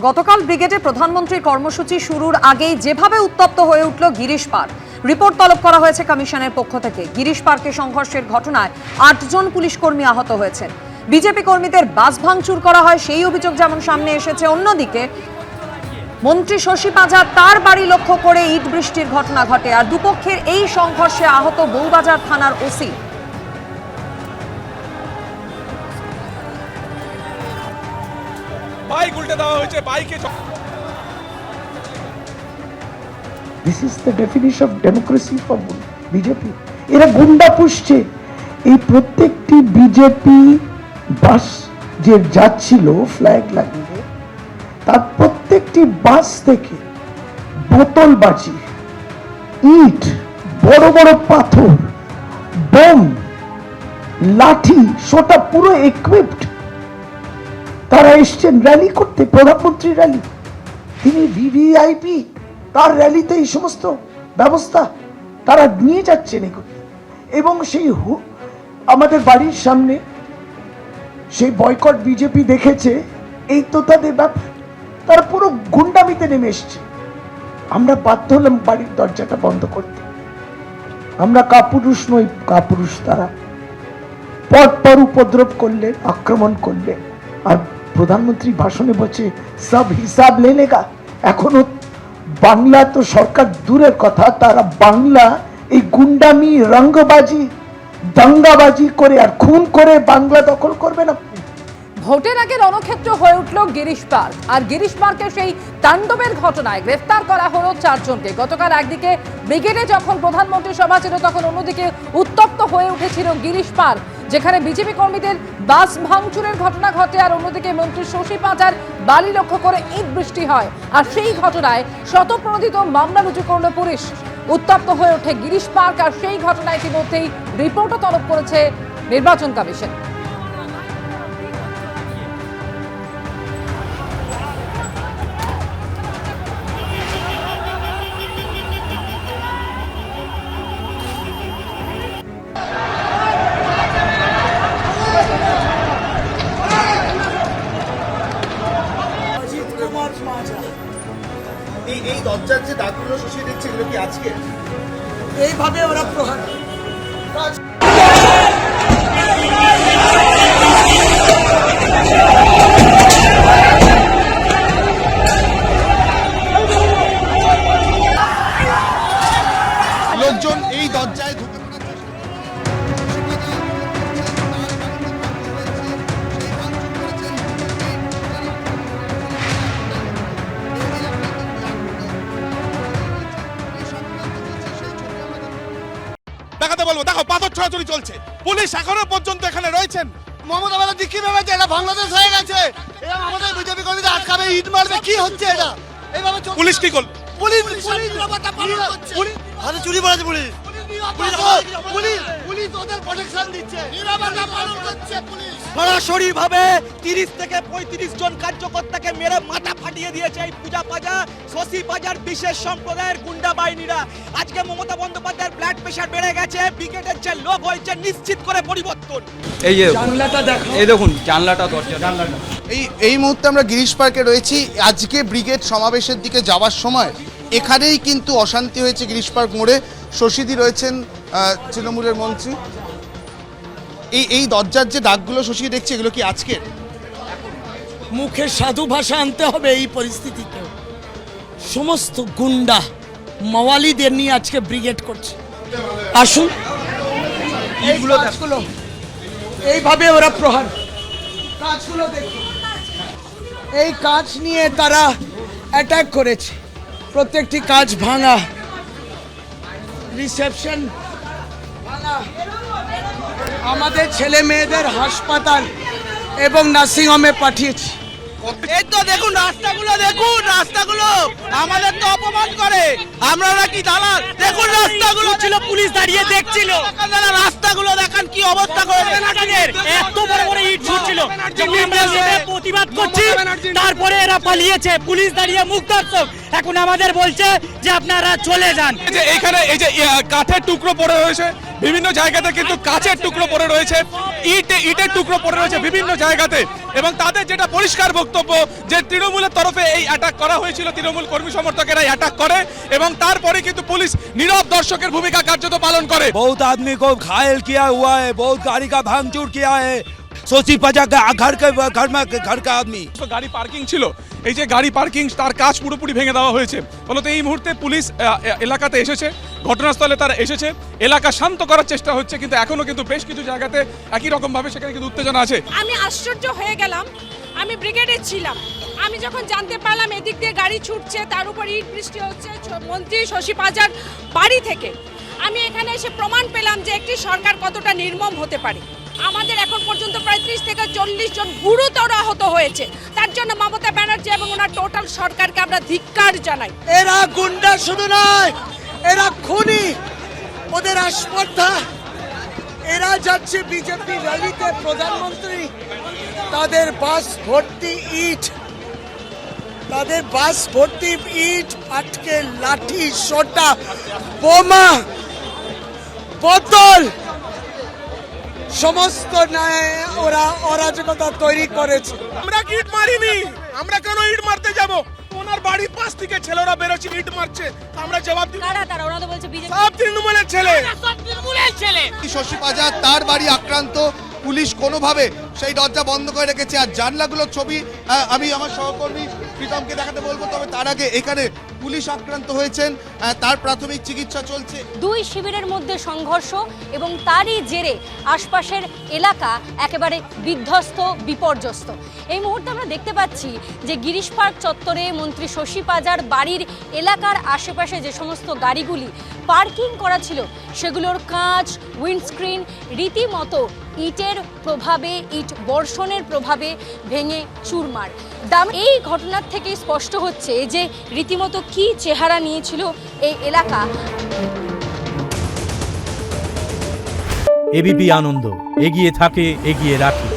গতকাল ব্রিগেডে প্রধানমন্ত্রীর কর্মসূচি শুরুর আগেই যেভাবে উত্তপ্ত হয়ে উঠল গিরিশ পার্ক, রিপোর্ট তলব করা হয়েছে কমিশনের পক্ষ থেকে। গিরিশ পার্কে সংঘর্ষের ঘটনায় 8 জন পুলিশ কর্মী আহত হয়েছেন। বিজেপি কর্মীদের বাস ভাঙচুর করা হয়, সেই অভিযোগ যেমন সামনে এসেছে, অন্যদিকে মন্ত্রী শশী পাঁজা তার বাড়ি লক্ষ্য করে ইট বৃষ্টির ঘটনা ঘটে। আর দুপক্ষের এই সংঘর্ষে আহত বউবাজার থানার ওসি। বাইক উল্টে দেওয়া হয়েছে, বাইকে। This is the definition of democracy for BJP. এরা গুন্ডা পুষছে। এই প্রত্যেকটি বিজেপি বাস যে যাচ্ছিল ফ্ল্যাগ লাগিয়ে, তার প্রত্যেকটি বাস থেকে বোতলবাজি, ইট, বড় বড় পাথর, বোম, লাঠি, সোটা পুরো ইকুইপড। তারা এসছেন র্যালি করতে, প্রধানমন্ত্রী র্যালি। তিনি ভিভিআইপি, তার র্যালিতে এই সমস্ত ব্যবস্থা তারা নিয়ে যাচ্ছেন। এবং সেই আমাদের বাড়ির সামনে সেই বয়কট বিজেপি দেখেছে, এই তো তাদের ব্যাপার। তারা পুরো গুন্ডামিতে নেমে এসছে। আমরা বাধ্য হলাম বাড়ির দরজাটা বন্ধ করতে। আমরা কাপুরুষ নই, কাপুরুষ তারা। পর উপদ্রব করলে, আক্রমণ করলে। আর প্রধানমন্ত্রী ভাষণে বলছে সব হিসাব লেনেগা। এখনো বাংলা তো সরকার দূরের কথা, তারা বাংলা এই গুন্ডামি, রঙ্গবাজি, দাঙ্গাবাজি করে আর খুন করে বাংলা দখল করবে না। ভোটের আগে রণক্ষেত্র হয়ে উঠল গিরিশ পার্ক। আর গিরিশ পার্কের সেই তাণ্ডবের ঘটনায় গ্রেফতার করা হলো 4 জনকে। গতকাল একদিকে ব্রিগেডে যখন প্রধানমন্ত্রী সভা ছিল, তখন অন্যদিকে উত্তপ্ত হয়ে উঠেছিল গিরিশ পার্ক, যেখানে বিজেপি কর্মীদের বাস ভাঙচুরের ঘটনা ঘটে। আর অন্যদিকে মন্ত্রী শশী পাঁজার বাড়ি লক্ষ্য করে ইট বৃষ্টি হয়। আর সেই ঘটনায় স্বতঃপ্রণোদিত মামলা রুজু করল পুলিশ। উত্তপ্ত হয়ে ওঠে গিরিশ পার্ক। আর সেই ঘটনায় ইতিমধ্যেই রিপোর্টও তলব করেছে নির্বাচন কমিশন। এই দরজার যে দাগগুলো শশী দেখছে, এগুলো কি আজকে এইভাবে ওরা প্রহার। লোকজন এই দরজায় ঢুকে দেখাতে বলবো, দেখো পাথর ছোড়াছুড়ি চলছে, পুলিশ এখনো পর্যন্ত এখানে রয়েছেন। মমতা ব্যানার্জি কি ভেবেছে এটা বাংলাদেশ হয়ে গেছে? এরা আমাদের বিজেপি কর্মীদের আটকাবে, ইট মারবে, কি হচ্ছে এটা? এইভাবে পুলিশ কি করল? পুলিশ হাতে চুরি করেছে পুলিশ। পুলিশ ওদের প্রোটেকশন দিচ্ছে, নিরাপত্তা পালন করছে পুলিশ। সরাসরি ভাবে 30 থেকে 35 জন কার্যকর্তাকে মেরে মাথা ফাটিয়ে দিয়েছে এই পূজা পাজা, শশী পাজার বিশেষ সম্প্রদায়ের গুন্ডা বাহিনীরা। আজকে মমতা বন্দ্যোপাধ্যায়ের ব্লাড প্রেশার বেড়ে গেছে, ব্রিগেডের যে লোক হয়েছে নিশ্চিত করে পরিবর্তন। এই যে জানলাটা দেখো, এই দেখুন জানলাটা, জানলাটা। এই মুহূর্তে আমরা গিরিশ পার্কে রয়েছি। আজকে ব্রিগেড সমাবেশের দিকে যাওয়ার সময় এখানেই কিন্তু অশান্তি হয়েছে গিরিশ পার্ক মোড়ে। শশীদি রয়েছেন তৃণমূলের মন্ত্রী। এই দরজার যে দাগগুলো শশী দেখছে, এগুলো কি আজকে? মুখে সাধু ভাষা আনতে হবে এই পরিস্থিতিতে। সমস্ত গুন্ডা মাওয়ালিদের নিয়ে আজকে ব্রিগেড করছে। আসুন, এইগুলো কাজগুলো এইভাবে ওরা প্রহার, কাজগুলো দেখুন। এই কাজ নিয়ে তারা অ্যাটাক করেছে, প্রত্যেকটি কাজ ভাঙা, রিসেপশন ভাঙা। আমাদের ছেলে মেয়েদের হাসপাতাল এবং নার্সিংহোমে পাঠিয়েছি। এই তো দেখুন রাস্তাগুলো, দেখুন রাস্তাগুলো আমাদের তো অপমান করে। আমরা নাকি দালাল? দেখুন রাস্তাগুলো ছিল, পুলিশ দাঁড়িয়ে দেখছিল। রাস্তাগুলো দেখেন কি অবস্থা করেছে। এত বড় বড় ইট ছুটছিল, প্রতিবাদ করছি, তারপরে এরা তারা পালিয়েছে, পুলিশ দাঁড়িয়ে মুখ দর্শক, এখন আমাদের বলছে যে আপনারা চলে যান। এই যে এইখানে এই যে কাঠের টুকরো পড়ে রয়েছে বিভিন্ন জায়গাতে, কিন্তু কাচের টুকরো পড়ে রয়েছে, ইটের টুকরো পড়ে রয়েছে বিভিন্ন জায়গাতে, এবং তাদের যেটা পরিষ্কার বক্তব্য যে তৃণমূলের তরফে এই অ্যাটাক করা হয়েছিল, তৃণমূল কর্মী সমর্থকেরা অ্যাটাক করে এবং তারপরে কিন্তু পুলিশ নীরব দর্শকের ভূমিকা কার্যত পালন করে। बहुत आदमी को घायल किया हुआ है, बहुत गाड़ी का भांगचूर किया है, सोची पजा का घर का आदमी। তো গাড়ি পার্কিং ছিল, এই যে গাড়ি পার্কিং তার কাজ পুরোপুরি ভেঙে দেওয়া হয়েছে। ফলত এই মুহূর্তে পুলিশ এলাকাতে এসেছে, ঘটনাস্থলে তারা এসেছে, এলাকা শান্ত করার চেষ্টা হচ্ছে, কিন্তু এখনো কিন্তু বেশ কিছু জায়গাতে একই রকম ভাবে সেখানে কিন্তু উত্তেজনা আছে। আমি আশ্চর্য হয়ে গেলাম, আমি ব্রিগেডে ছিলাম, আমি যখন জানতে পারলাম এদিক দিয়ে গাড়ি ছুটছে, তার উপর ইট বৃষ্টি হচ্ছে মন্ত্রী শশী পাজার বাড়ি থেকে, আমি এখানে এসে প্রমাণ পেলাম যে একটি সরকার কতটা নির্মম হতে পারে। আমাদের এখন পর্যন্ত প্রায় 30 থেকে 40 জন গুরুতর আহত হয়েছে, তার জন্য মমতা ব্যানার্জি এবং ওনার টোটাল সরকারকে আমরা ধিক্কার জানাই। এরা গুন্ডা শুধু নয়, এরা খুনি, ওদের আস্পর্ধা। এরা যাচ্ছে বিজেপি র্যালিতে, প্রধানমন্ত্রী তাদের বাস ভর্তি ইট, তাদের বাস ভর্তি ইট, আটকে লাঠি, সোটা, বোমা, বোতল, সমস্ত ওরা অরাজকতা তৈরি করেছে। আমরা কি ইট মারিনি, আমরা কেন ইট মারতে যাব? ওনার বাড়ির পাশ থেকে ছেলেরা বেরোচ্ছে ইট মারছে, আমরা জবাব দিব। তারা ওরা তো বলছে বিজেপি সব তৃণমূলের ছেলে। শশী পাজা তার বাড়ি আক্রান্ত, পুলিশ কোনোভাবে সেই দরজা বন্ধ করে রেখেছে। আর জানলাগুলোর ছবি আমি আমার সহকর্মী প্রীতমকে দেখাতে বলবো, তবে তার আগে এখানে পুলিশ আক্রান্ত হয়েছেন, তার প্রাথমিক চিকিৎসা চলছে। দুই শিবিরের মধ্যে সংঘর্ষ এবং তারই জেরে আশপাশের এলাকা একেবারে বিধ্বস্ত, বিপর্যস্ত। এই মুহূর্তে আমরা দেখতে পাচ্ছি যে গিরিশ পার্ক চত্বরে মন্ত্রী শশী পাজার বাড়ির এলাকার আশেপাশে যে সমস্ত গাড়িগুলি পার্কিং করা ছিল সেগুলোর কাঁচ, উইন্ডস্ক্রিন রীতিমতো ইটের প্রভাবে, ইট বর্ষণের প্রভাবে ভেঙে চুরমার। এই ঘটনার থেকেই স্পষ্ট হচ্ছে যে রীতিমতো কি চেহারা নিয়েছিল এই এলাকা। এবিপি আনন্দ, এগিয়ে থাকে, এগিয়ে রাখে।